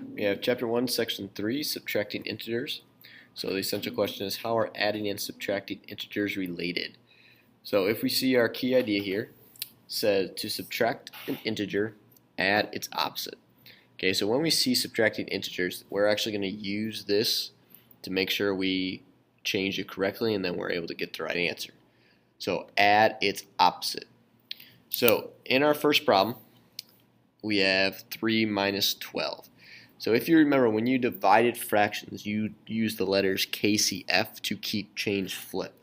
We have Chapter 1, Section 3, Subtracting Integers. So the essential question is, how are adding and subtracting integers related? So if we see our key idea here, says to subtract an integer, add its opposite. Okay, so when we see subtracting integers, we're actually going to use this to make sure we change it correctly, and then we're able to get the right answer. So add its opposite. So in our first problem, we have 3 minus 12. So if you remember, when you divided fractions, you use the letters KCF to keep, change, flip.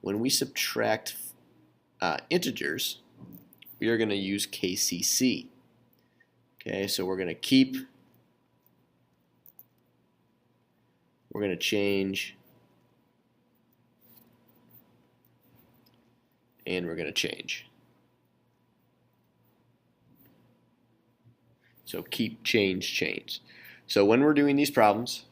When we subtract integers, we are going to use KCC. Okay, so we're going to keep, we're going to change, and we're going to change. So keep, change, change. So when we're doing these problems,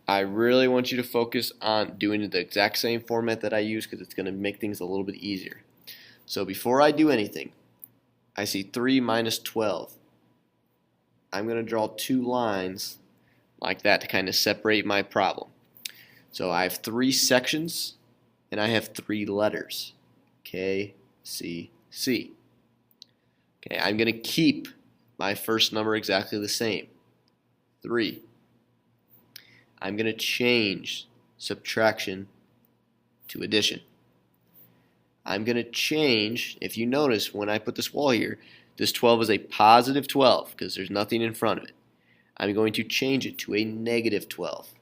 I really want you to focus on doing the exact same format that I use, because it's going to make things a little bit easier. So before I do anything, I see 3 minus 12. I'm going to draw two lines like that to kind of separate my problem. So I have 3 sections and I have 3 letters. K, C, C. Okay, I'm going to keep my first number exactly the same, 3. I'm going to change subtraction to addition. I'm going to change, if you notice when I put this wall here, this 12 is a positive 12 because there's nothing in front of it. I'm going to change it to a negative 12.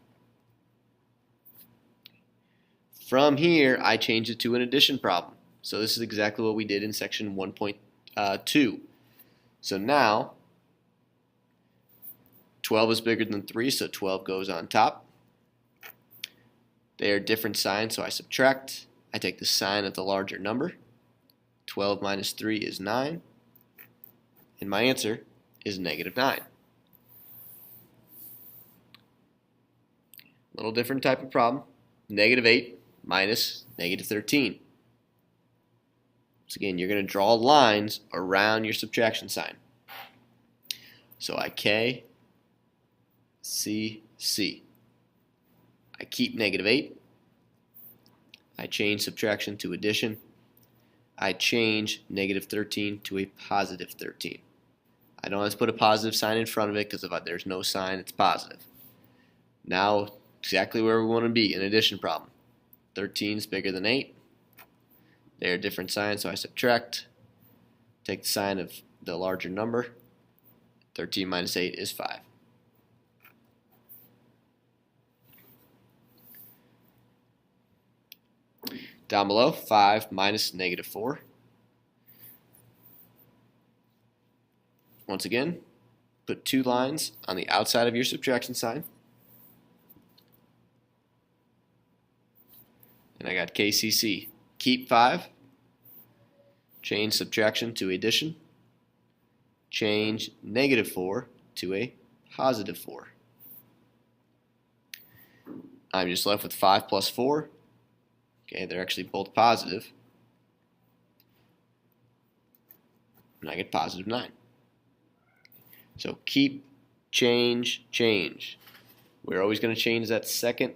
From here, I change it to an addition problem. So this is exactly what we did in section 1.2. So now, 12 is bigger than 3, so 12 goes on top. They are different signs, so I subtract. I take the sign of the larger number. 12 minus 3 is 9. And my answer is negative 9. A little different type of problem. Negative 8 minus negative 13. So again, you're going to draw lines around your subtraction sign. So I K, C, C. I keep negative 8. I change subtraction to addition. I change negative 13 to a positive 13. I don't have to put a positive sign in front of it because if there's no sign, it's positive. Now, exactly where we want to be, an addition problem. 13 is bigger than 8. They're different signs, so I subtract. Take the sign of the larger number. 13 minus 8 is 5. Down below, 5 minus negative 4. Once again, put 2 lines on the outside of your subtraction sign. And I got KCC. Keep 5. Change subtraction to addition. Change negative 4 to a positive 4. I'm just left with 5 plus 4. Okay, they're actually both positive. And I get positive 9. So keep, change, change. We're always going to change that second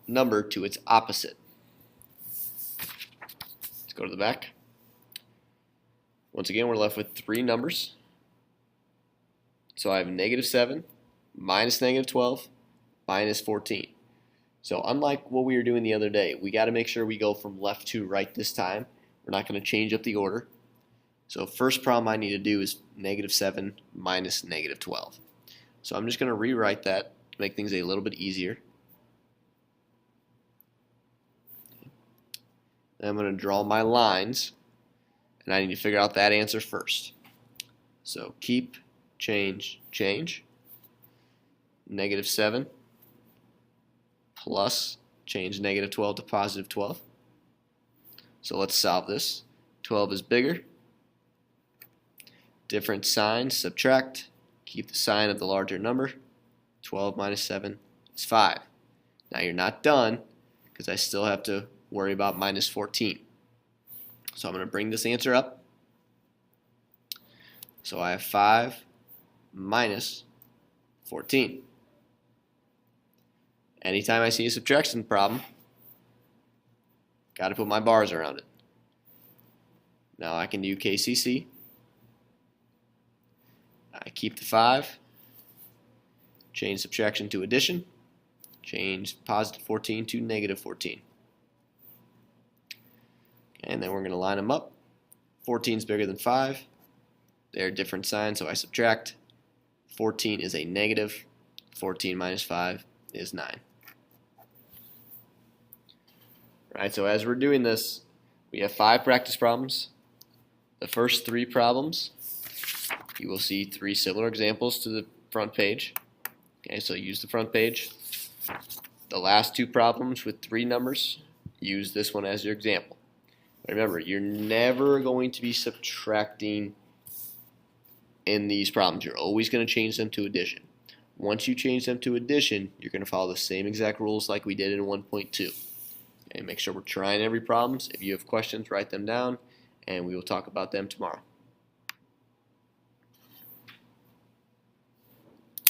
number to its opposite. Let's go to the back. Once again, we're left with 3 numbers. So I have negative 7, minus negative 12, minus 14. So unlike what we were doing the other day, we got to make sure we go from left to right this time. We're not going to change up the order. So first problem I need to do is negative 7 minus negative 12. So I'm just going to rewrite that to make things a little bit easier. Then I'm going to draw my lines, and I need to figure out that answer first. So keep, change, change. Negative 7 plus, change negative 12 to positive 12. So let's solve this. 12 is bigger. Different signs, subtract. Keep the sign of the larger number. 12 minus 7 is 5. Now you're not done, because I still have to worry about minus 14. So I'm going to bring this answer up. So I have 5 minus 14. Anytime I see a subtraction problem, got to put my bars around it. Now I can do KCC. I keep the 5, change subtraction to addition, change positive 14 to negative 14. And then we're going to line them up. 14 is bigger than 5. They're different signs, so I subtract. 14 is a negative. 14 minus 5 is 9. Right, so as we're doing this, we have 5 practice problems. The first 3 problems, you will see 3 similar examples to the front page. Okay, so use the front page. The last 2 problems with 3 numbers, use this one as your example. Remember, you're never going to be subtracting in these problems. You're always going to change them to addition. Once you change them to addition, you're going to follow the same exact rules like we did in 1.2. Okay, make sure we're trying every problem. If you have questions, write them down, and we will talk about them tomorrow.